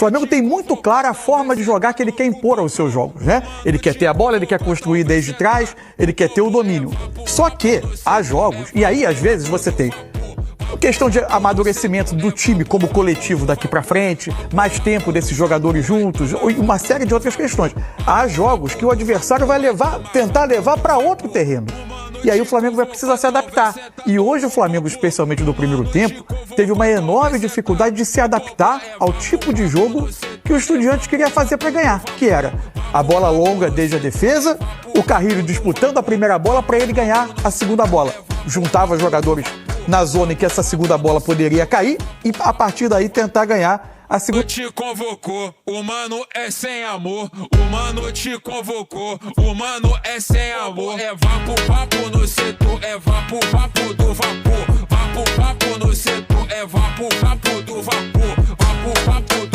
Flamengo tem muito clara a forma de jogar que ele quer impor aos seus jogos, né? Ele quer ter a bola, ele quer construir desde trás, ele quer ter o domínio. Só que há jogos, e aí às vezes você tem questão de amadurecimento do time como coletivo daqui pra frente, mais tempo desses jogadores juntos, e uma série de outras questões. Há jogos que o adversário vai tentar levar para outro terreno. E aí o Flamengo vai precisar se adaptar. E hoje o Flamengo, especialmente no primeiro tempo, teve uma enorme dificuldade de se adaptar ao tipo de jogo que o Estudiantes queria fazer para ganhar, que era a bola longa desde a defesa, o Carrilho disputando a primeira bola para ele ganhar a segunda bola. Juntava jogadores na zona em que essa segunda bola poderia cair e a partir daí tentar ganhar a segunda. Te convocou, o mano é sem amor. O mano te convocou, o mano é sem amor. É vapo no setor, é vapo do vapor. Vapo no setor, é vapo do vapor. Vapo do